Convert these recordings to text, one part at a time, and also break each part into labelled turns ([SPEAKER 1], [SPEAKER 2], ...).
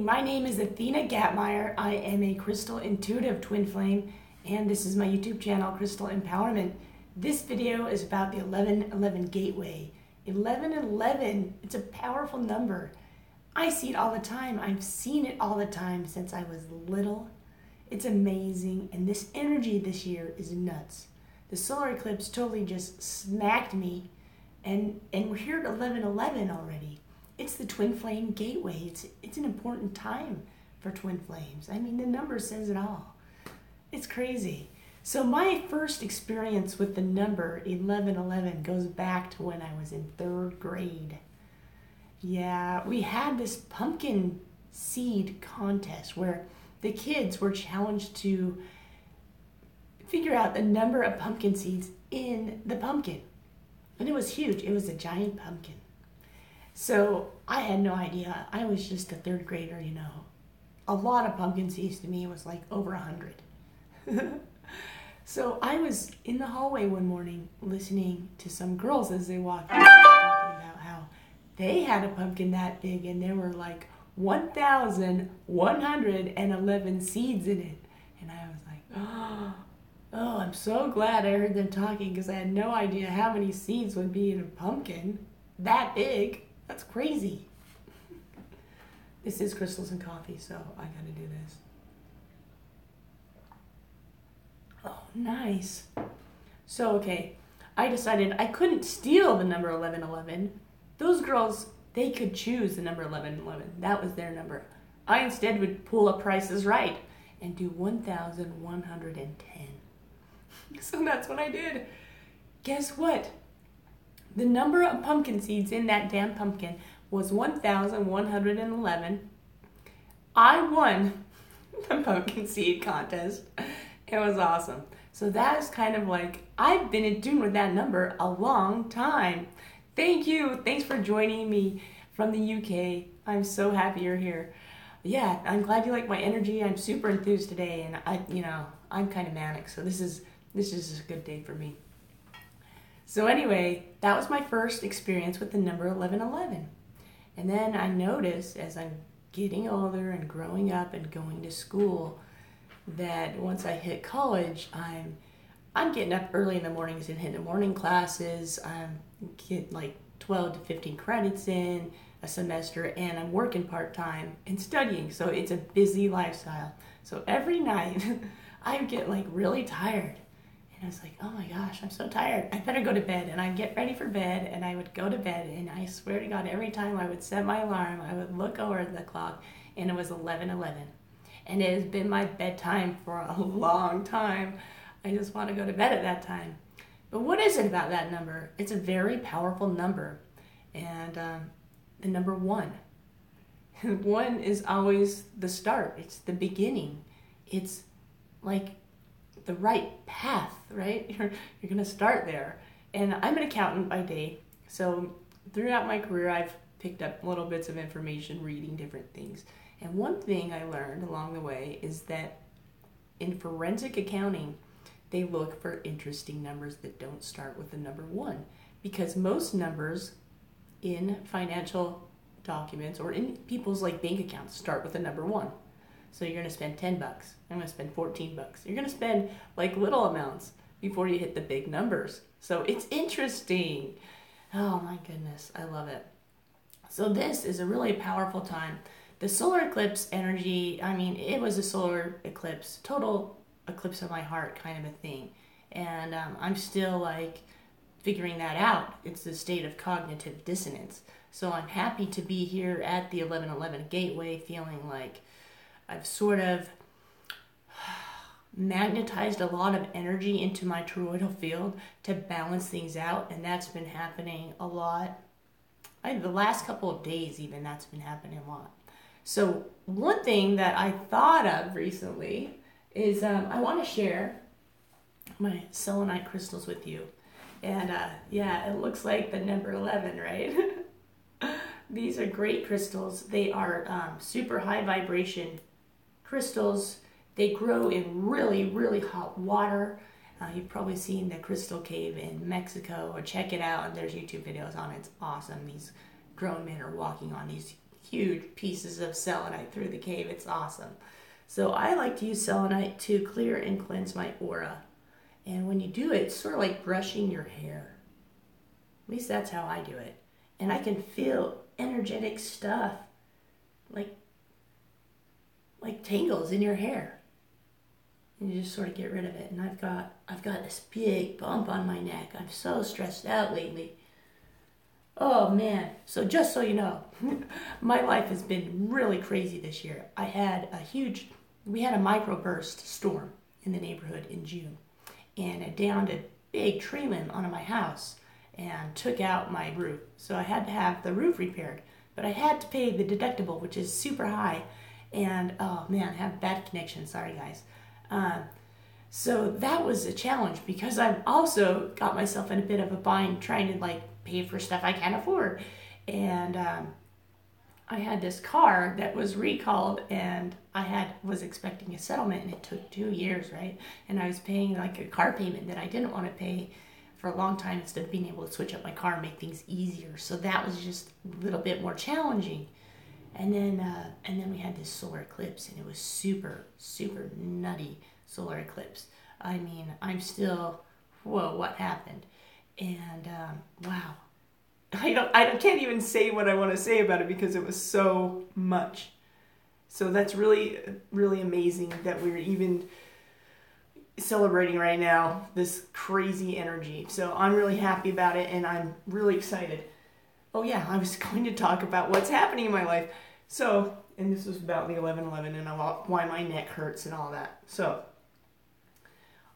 [SPEAKER 1] My name is Athena Gatmeyer. I am a crystal intuitive twin flame, and this is my YouTube channel, Crystal Empowerment. This video is about the 1111 gateway. 1111, it's a powerful number. I see it all the time. I've seen it all the time since I was little. It's amazing, and this energy this year is nuts. The solar eclipse totally just smacked me, and we're here at 1111 already. It's the twin flame gateway. It's an important time for twin flames. I mean, the number says it all. It's crazy. So my first experience with the number 1111 goes back to when I was in 3rd grade. Yeah, we had this pumpkin seed contest where the kids were challenged to figure out the number of pumpkin seeds in the pumpkin. And it was huge. It was a giant pumpkin. So I had no idea. I was just a 3rd grader, you know. A lot of pumpkin seeds to me was like over 100. So I was in the hallway one morning listening to some girls as they walked in, talking about how they had a pumpkin that big and there were like 1,111 seeds in it. And I was like, oh, I'm so glad I heard them talking because I had no idea how many seeds would be in a pumpkin that big. That's crazy. This is Crystals and Coffee, so I gotta do this. Oh, nice. So, okay, I decided I couldn't steal the number 1111. Those girls, they could choose the number 1111. That was their number. I instead would pull a Price is Right and do 1,110. So that's what I did. Guess what? The number of pumpkin seeds in that damn pumpkin was 1,111. I won the pumpkin seed contest. It was awesome. So that is kind of like, I've been in tune with that number a long time. Thank you. Thanks for joining me from the UK. I'm so happy you're here. Yeah, I'm glad you like my energy. I'm super enthused today, and I'm kind of manic, so this is a good day for me. So anyway, that was my first experience with the number 1111. And then I noticed as I'm getting older and growing up and going to school that once I hit college, I'm getting up early in the mornings and hitting morning classes. I'm getting like 12 to 15 credits in a semester, and I'm working part-time and studying. So it's a busy lifestyle. So every night I get like really tired. I was like, oh my gosh, I'm so tired. I better go to bed. And I'd get ready for bed, and I would go to bed. And I swear to God, every time I would set my alarm, I would look over at the clock, and it was 11:11. And it has been my bedtime for a long time. I just want to go to bed at that time. But what is it about that number? It's a very powerful number. And the number 1. 1 is always the start. It's the beginning. It's like the right path, right? You're going to start there. And I'm an accountant by day. So throughout my career, I've picked up little bits of information, reading different things. And one thing I learned along the way is that in forensic accounting, they look for interesting numbers that don't start with the number 1. Because most numbers in financial documents or in people's like bank accounts start with the number 1. So you're going to spend $10. I'm going to spend $14. You're going to spend like little amounts before you hit the big numbers. So it's interesting. Oh my goodness. I love it. So this is a really powerful time. The solar eclipse energy, I mean, it was a solar eclipse, total eclipse of my heart kind of a thing. And I'm still like figuring that out. It's the state of cognitive dissonance. So I'm happy to be here at the 1111 gateway feeling like I've sort of magnetized a lot of energy into my toroidal field to balance things out, and that's been happening a lot. The last couple of days even, that's been happening a lot. So one thing that I thought of recently is I want to share my selenite crystals with you. And yeah, it looks like the number 11, right? These are great crystals. They are super high vibration crystals. They grow in really, really hot water. You've probably seen the Crystal Cave in Mexico, or check it out. There's YouTube videos on it. It's awesome. These grown men are walking on these huge pieces of selenite through the cave. It's awesome. So I like to use selenite to clear and cleanse my aura. And when you do it, it's sort of like brushing your hair. At least that's how I do it. And I can feel energetic stuff like tangles in your hair. And you just sort of get rid of it. And I've got this big bump on my neck. I'm so stressed out lately. Oh man. So just so you know, my life has been really crazy this year. We had a microburst storm in the neighborhood in June. And it downed a big tree limb onto my house and took out my roof. So I had to have the roof repaired. But I had to pay the deductible, which is super high. And oh man, I have bad connection. Sorry guys. So that was a challenge because I've also got myself in a bit of a bind trying to pay for stuff I can't afford. And I had this car that was recalled, and was expecting a settlement, and it took 2 years, right? And I was paying a car payment that I didn't want to pay for a long time instead of being able to switch up my car and make things easier. So that was just a little bit more challenging. And then we had this solar eclipse, and it was super, super nutty solar eclipse. I mean, I'm still, whoa, what happened? And wow, I can't even say what I want to say about it because it was so much. So that's really, really amazing that we're even celebrating right now this crazy energy. So I'm really happy about it, and I'm really excited. Oh yeah, I was going to talk about what's happening in my life. So, and this was about the 11/11 and why my neck hurts and all that. So,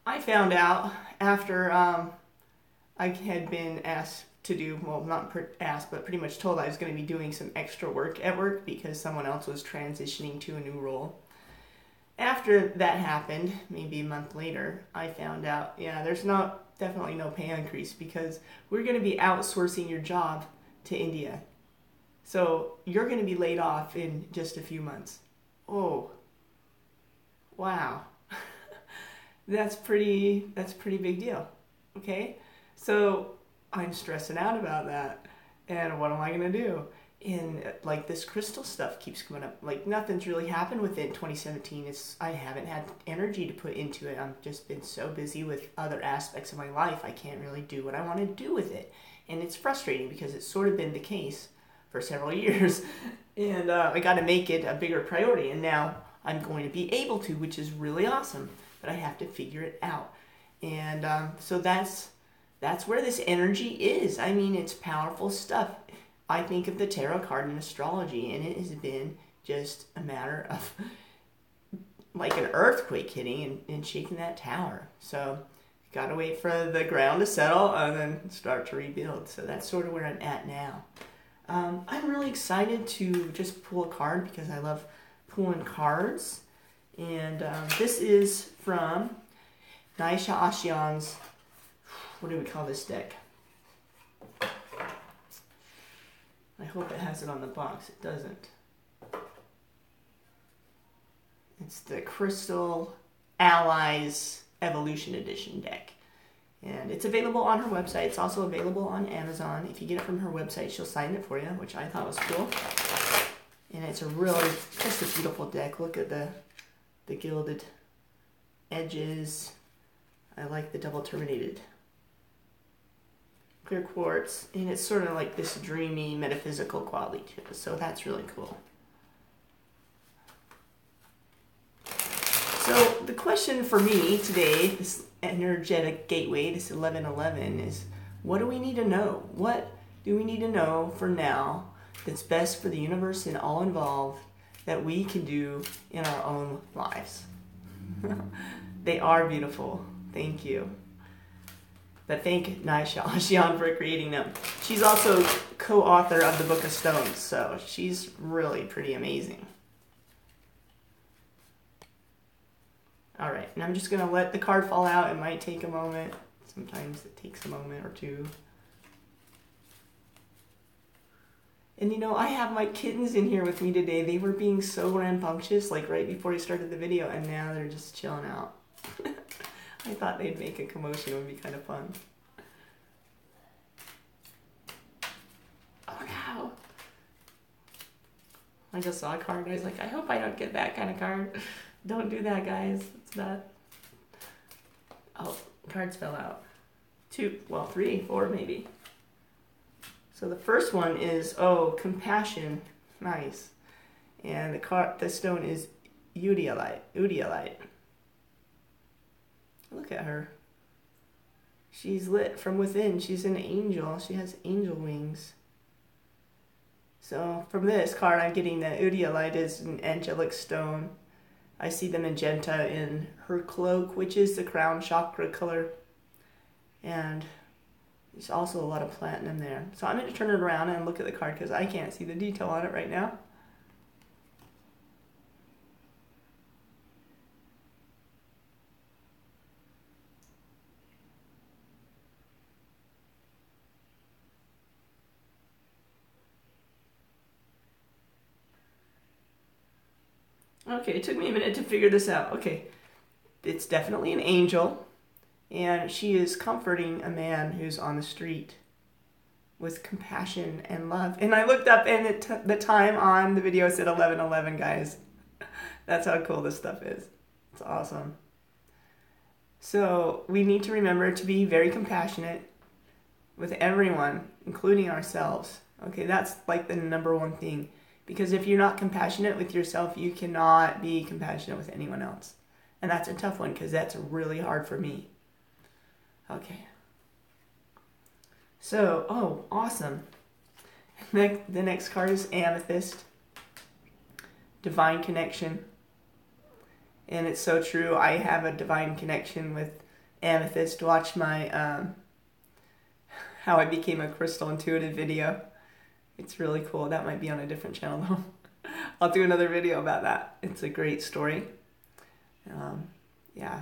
[SPEAKER 1] I found out after I had been asked to do, well, not asked, but pretty much told I was going to be doing some extra work at work because someone else was transitioning to a new role. After that happened, maybe a month later, I found out, yeah, there's definitely no pay increase because we're going to be outsourcing your job to India. So you're going to be laid off in just a few months. Oh, wow. That's pretty big deal. Okay? So I'm stressing out about that. And what am I going to do? And this crystal stuff keeps coming up. Nothing's really happened with it in 2017. I haven't had energy to put into it. I've just been so busy with other aspects of my life. I can't really do what I want to do with it. And it's frustrating because it's sort of been the case for several years. And I got to make it a bigger priority. And now I'm going to be able to, which is really awesome. But I have to figure it out. And so that's where this energy is. I mean, it's powerful stuff. I think of the tarot card in astrology, and it has been just a matter of an earthquake hitting and shaking that tower. So gotta wait for the ground to settle and then start to rebuild. So that's sort of where I'm at now. I'm really excited to just pull a card because I love pulling cards. And this is from Naisha Ashian's, what do we call this deck? I hope it has it on the box. It doesn't. It's the Crystal Allies Evolution Edition deck. And it's available on her website. It's also available on Amazon. If you get it from her website, she'll sign it for you, which I thought was cool. And it's just a beautiful deck. Look at the gilded edges. I like the double terminated clear quartz, and it's sort of like this dreamy metaphysical quality to it, so that's really cool. So the question for me today, this energetic gateway, this 11/11, is what do we need to know? What do we need to know for now that's best for the universe and all involved that we can do in our own lives? They are beautiful. Thank you. But thank Naisha Ashian for creating them. She's also co-author of the Book of Stones, so she's really pretty amazing. All right, and I'm just going to let the card fall out. It might take a moment. Sometimes it takes a moment or two. And I have my kittens in here with me today. They were being so rambunctious, right before I started the video, and now they're just chilling out. I thought they'd make a commotion. It would be kind of fun. Oh no. I just saw a card and I was like, I hope I don't get that kind of card. Don't do that, guys. It's not. Oh, cards fell out. 2, well, 3, 4 maybe. So the first one is, oh, compassion. Nice. And the stone is Udalite. Look at her. She's lit from within. She's an angel. She has angel wings. So from this card, I'm getting that Udalite is an angelic stone. I see the magenta in her cloak, which is the crown chakra color. And there's also a lot of platinum there. So I'm going to turn it around and look at the card because I can't see the detail on it right now. Okay, it took me a minute to figure this out. Okay, it's definitely an angel, and she is comforting a man who's on the street with compassion and love. And I looked up, and the time on the video said 11:11, guys. That's how cool this stuff is. It's awesome. So we need to remember to be very compassionate with everyone, including ourselves. Okay, that's like the number one thing. Because if you're not compassionate with yourself, you cannot be compassionate with anyone else. And that's a tough one because that's really hard for me. Okay. So, oh, awesome. The next card is Amethyst. Divine connection. And it's so true. I have a divine connection with Amethyst. Watch my how I became a crystal intuitive video. It's really cool. That might be on a different channel though. I'll do another video about that. It's a great story. Yeah.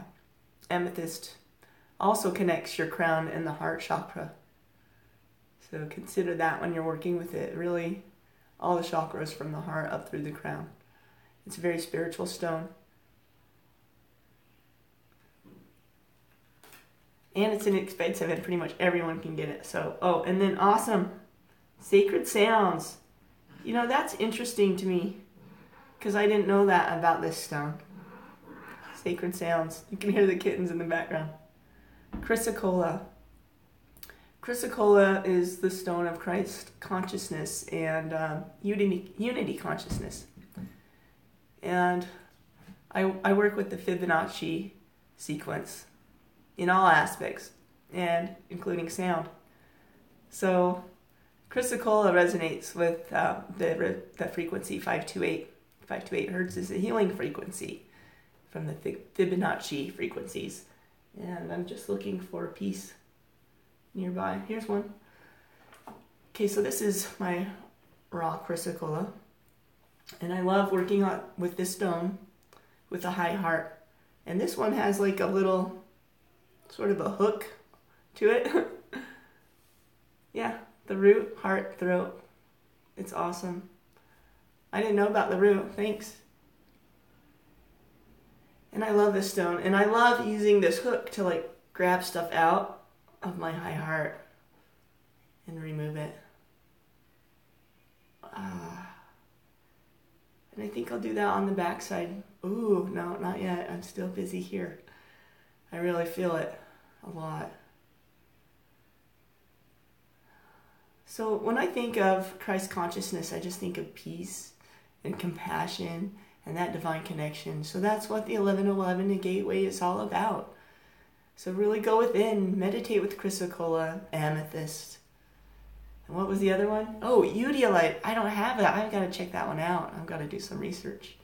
[SPEAKER 1] Amethyst also connects your crown and the heart chakra. So consider that when you're working with it. Really, all the chakras from the heart up through the crown. It's a very spiritual stone. And it's inexpensive and pretty much everyone can get it. So, oh, and then awesome. Sacred sounds. You know, that's interesting to me because I didn't know that about this stone. Sacred sounds. You can hear the kittens in the background. Chrysocolla. Chrysocolla is the stone of Christ consciousness and unity consciousness. And I work with the Fibonacci sequence in all aspects, and including sound. So Chrysocolla resonates with the frequency 528. 528 hertz is a healing frequency from the Fibonacci frequencies. And I'm just looking for a piece nearby. Here's one. Okay, so this is my raw Chrysocolla. And I love working with this stone with a high heart. And this one has like a little sort of a hook to it. Yeah. The root, heart, throat. It's awesome. I didn't know about the root. Thanks. And I love this stone. And I love using this hook to like grab stuff out of my high heart and remove it. And I think I'll do that on the back side. Ooh, no, not yet. I'm still busy here. I really feel it a lot. So when I think of Christ consciousness, I just think of peace and compassion and that divine connection. So that's what the 1111 the Gateway is all about. So really go within, meditate with Chrysocolla, Amethyst. And what was the other one? Oh, Udalite. I don't have that. I've got to check that one out. I've got to do some research.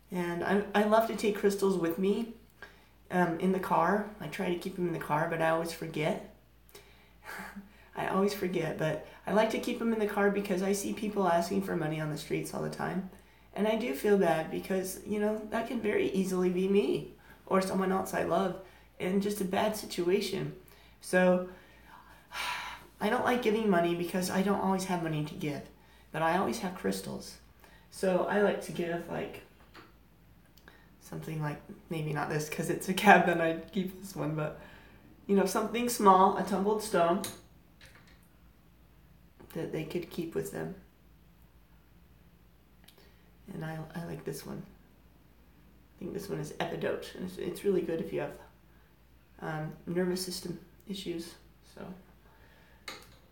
[SPEAKER 1] And I love to take crystals with me in the car. I try to keep them in the car, but I always forget. I always forget, but I like to keep them in the car because I see people asking for money on the streets all the time. And I do feel bad because, you know, that can very easily be me or someone else I love in just a bad situation. So I don't like giving money because I don't always have money to give, but I always have crystals. So I like to give like something like, maybe not this because it's a cab, then I'd keep this one, but you know, something small, a tumbled stone that they could keep with them. And I like this one. I think this one is Epidote, and it's really good if you have nervous system issues. So,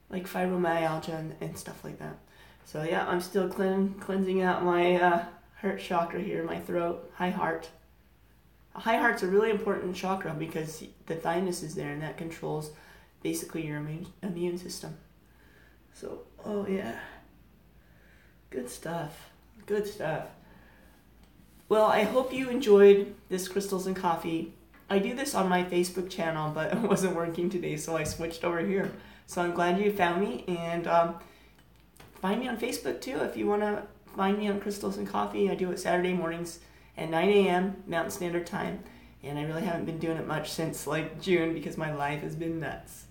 [SPEAKER 1] like fibromyalgia and stuff like that. So yeah, I'm still cleansing out my heart chakra here, my throat, high heart. High heart's a really important chakra because the thymus is there, and that controls basically your immune system. So, oh yeah. Good stuff. Good stuff. Well, I hope you enjoyed this Crystals and Coffee. I do this on my Facebook channel, but it wasn't working today, so I switched over here. So I'm glad you found me, and find me on Facebook too if you want to find me on Crystals and Coffee. I do it Saturday mornings at 9 a.m. Mountain Standard Time, and I really haven't been doing it much since like June because my life has been nuts.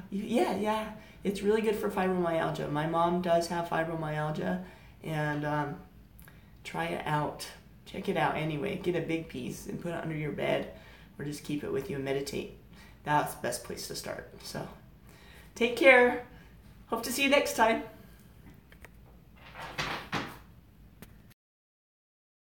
[SPEAKER 1] Yeah, it's really good for fibromyalgia. My mom does have fibromyalgia, and try it out. Check it out anyway. Get a big piece and put it under your bed, or just keep it with you and meditate. That's the best place to start. So, take care. Hope to see you next time.